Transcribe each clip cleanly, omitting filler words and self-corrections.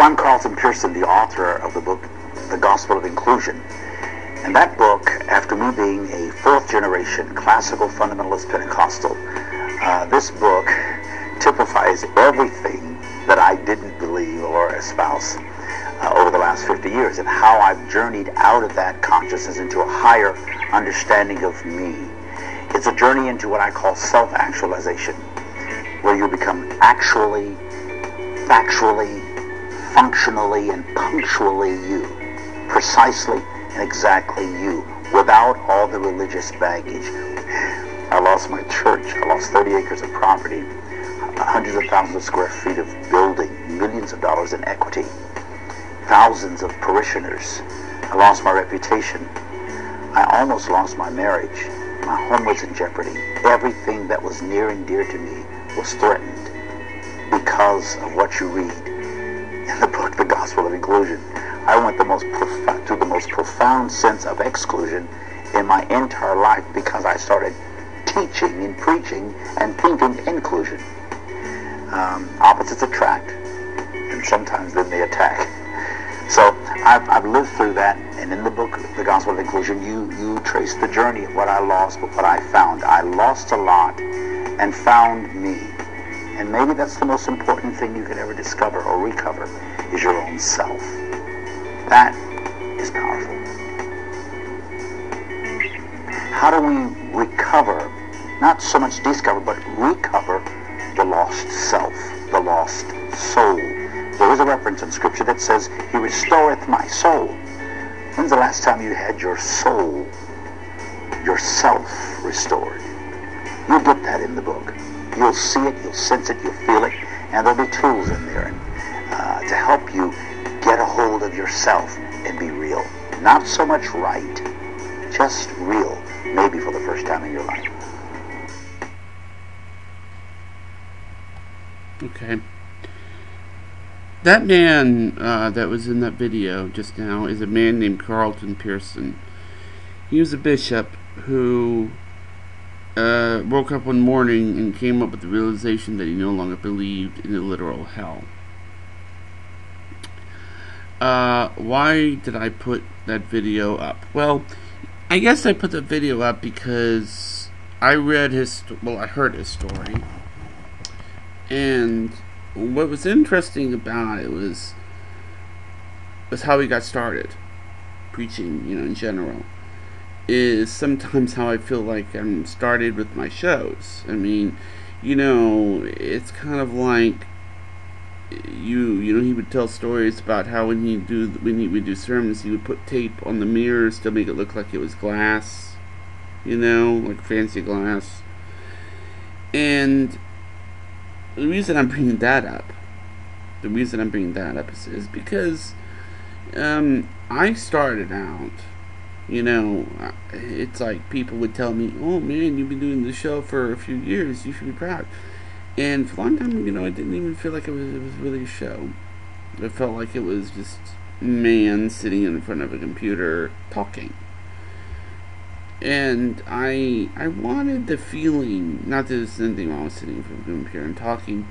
I'm Carlton Pearson, the author of the book, The Gospel of Inclusion. And that book, after me being a fourth-generation classical fundamentalist Pentecostal, this book typifies everything that I didn't believe or espouse over the last 50 years, and how I've journeyed out of that consciousness into a higher understanding of me. It's a journey into what I call self-actualization, where you become actually, factually, functionally, and punctually you, precisely and exactly you, without all the religious baggage. I lost my church. I lost 30 acres of property, hundreds of thousands of square feet of building, millions of dollars in equity, thousands of parishioners. I lost my reputation. I almost lost my marriage. My home was in jeopardy. Everything that was near and dear to me was threatened because of what you read in the book, The Gospel of Inclusion. I went through the most profound sense of exclusion in my entire life because I started teaching and preaching and thinking inclusion. Opposites attract, and sometimes then they attack. So I've lived through that, and in the book, The Gospel of Inclusion, you trace the journey of what I lost, but what I found. I lost a lot and found me. And maybe that's the most important thing you can ever discover or recover, is your own self. That is powerful. How do we recover, not so much discover, but recover the lost self, the lost soul? There is a reference in Scripture that says, He restoreth my soul. When's the last time you had your soul, yourself restored? You'll get that in the book. You'll see it, you'll sense it, you'll feel it, and there'll be tools in there to help you get a hold of yourself and be real. Not so much right, just real, maybe for the first time in your life. Okay. That man that was in that video just now is a man named Carlton Pearson. He was a bishop who woke up one morning and came up with the realization that he no longer believed in a literal hell. Why did I put that video up? Well, I guess I put the video up because I heard his story, and what was interesting about it was how he got started preaching, in general. Is sometimes how I feel like I'm started with my shows. I mean, it's kind of like he would tell stories about how when he would do sermons, he would put tape on the mirrors to make it look like it was glass, like fancy glass. And the reason I'm bringing that up is because I started out. It's like people would tell me, "Oh man, you've been doing the show for a few years. You should be proud." And for a long time, I didn't even feel like it was really a show. It felt like it was just a man sitting in front of a computer talking. And I wanted the feeling, not that there's anything wrong with sitting in front of a computer and talking,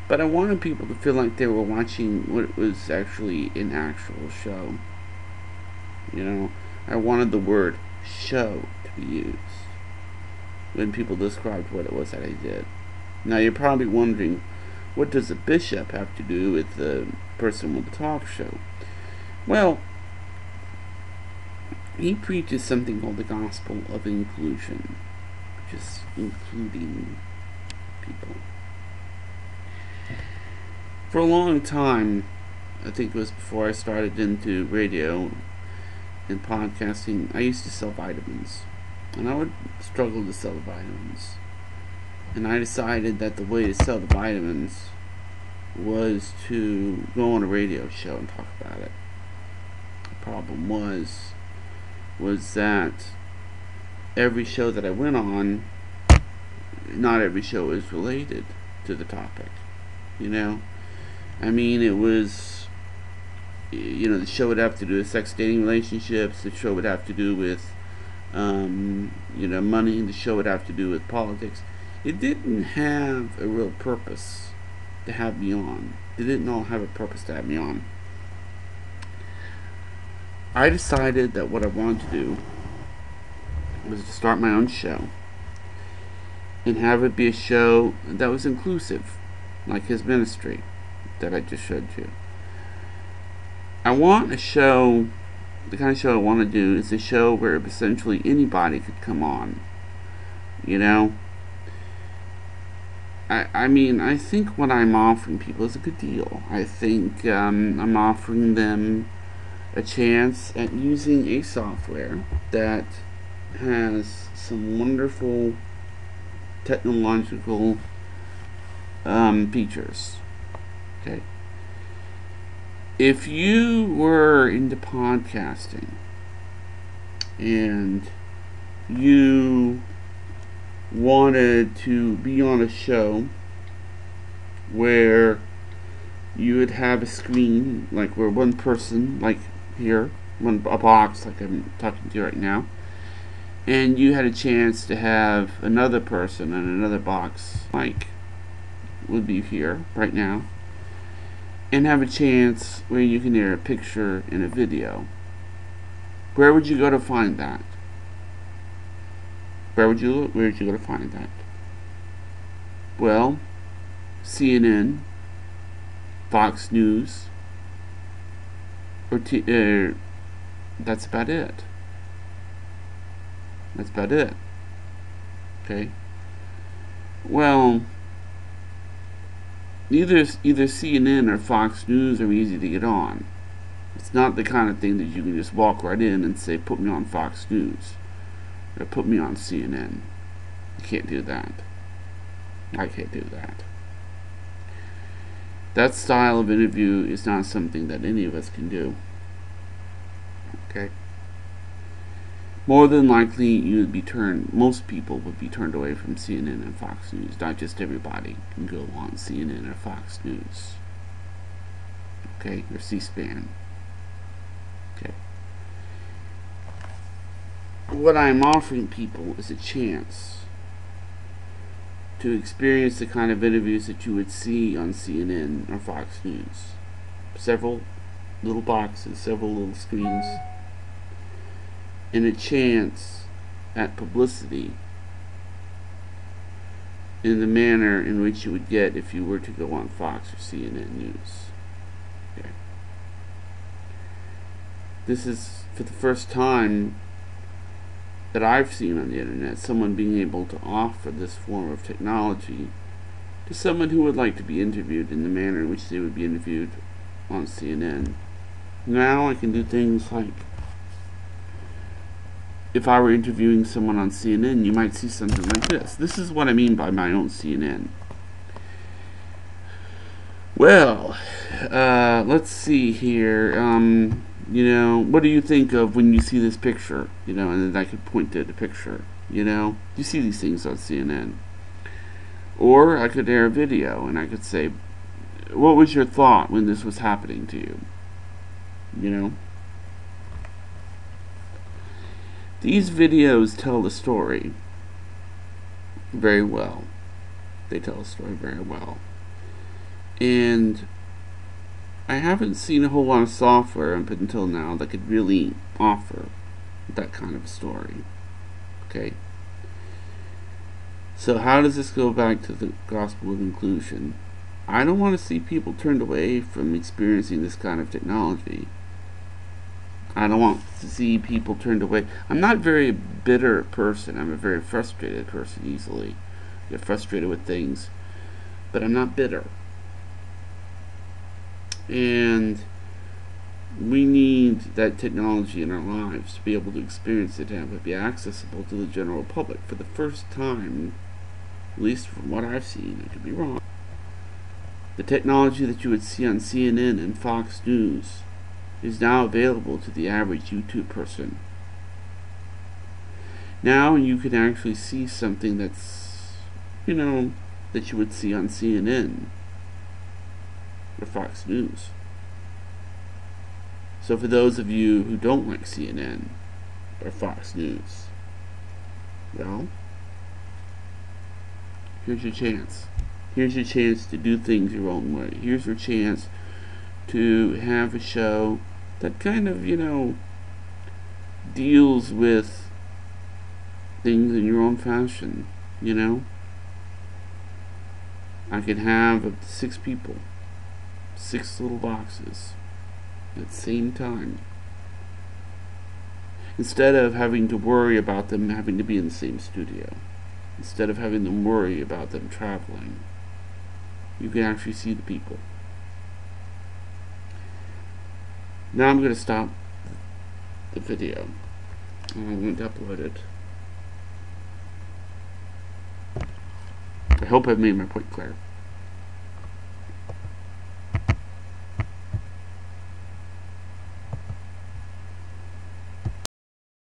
but I wanted people to feel like they were watching what was actually an actual show. I wanted the word show to be used when people described what it was that I did. Now you're probably wondering, what does a bishop have to do with the person with the talk show? Well, he preaches something called the Gospel of Inclusion, which is including people. For a long time, I think it was before I started into radio and podcasting, I used to sell vitamins, and I would struggle to sell the vitamins, and I decided that the way to sell the vitamins was to go on a radio show and talk about it. The problem was that every show that I went on, not every show was related to the topic. I mean, it was, the show would have to do with sex, dating, relationships. The show would have to do with, money. The show would have to do with politics. It didn't have a real purpose to have me on. They didn't all have a purpose to have me on. I decided that what I wanted to do was to start my own show and have it be a show that was inclusive, like his ministry that I just showed you. I want a show, the kind of show I want to do is a show where essentially anybody could come on. You know? I mean, I think what I'm offering people is a good deal. I think I'm offering them a chance at using a software that has some wonderful technological features. Okay. If you were into podcasting and you wanted to be on a show where you would have a screen, like where one person, like here, a box like I'm talking to you right now, and you had a chance to have another person and another box, like would be here right now, and have a chance where you can hear a picture and a video, where would you go to find that? Where would you go to find that? Well, CNN, Fox News, or that's about it. That's about it. Okay. Well, either CNN or Fox News are easy to get on. It's not the kind of thing that you can just walk right in and say, "Put me on Fox News," or "Put me on CNN." You can't do that. I can't do that. That style of interview is not something that any of us can do. Okay? More than likely, most people would be turned away from CNN and Fox News. Not just everybody can go on CNN or Fox News. Okay? Or C-SPAN. Okay? What I'm offering people is a chance to experience the kind of interviews that you would see on CNN or Fox News. Several little boxes, several little screens, and a chance at publicity in the manner in which you would get if you were to go on Fox or CNN News. Okay. This is for the first time that I've seen on the internet, someone being able to offer this form of technology to someone who would like to be interviewed in the manner in which they would be interviewed on CNN. Now I can do things like, if I were interviewing someone on CNN, you might see something like this. This is what I mean by my own CNN. Well, let's see here. You know, what do you think of when you see this picture? You know, and then I could point to the picture. You know, you see these things on CNN. Or I could air a video and I could say, what was your thought when this was happening to you? You know? These videos tell the story very well. They tell the story very well. And I haven't seen a whole lot of software up until now that could really offer that kind of a story. Okay? So how does this go back to the gospel of inclusion? I don't want to see people turned away from experiencing this kind of technology. I don't want to see people turned away. I'm not a very bitter person. I'm a very frustrated person easily. I get frustrated with things. But I'm not bitter. And we need that technology in our lives to be able to experience it and have it be accessible to the general public. For the first time, at least from what I've seen, I could be wrong, the technology that you would see on CNN and Fox News is now available to the average YouTube person. Now you can actually see something that's, you know, that you would see on CNN or Fox News. So for those of you who don't like CNN or Fox News, well, here's your chance. Here's your chance to do things your own way. Here's your chance to have a show that kind of, deals with things in your own fashion, I could have up to 6 people, 6 little boxes at the same time. Instead of having to worry about them having to be in the same studio. Instead of having them worry about them traveling. You can actually see the people. Now I'm going to stop the video. I'm going to upload it. I hope I've made my point clear.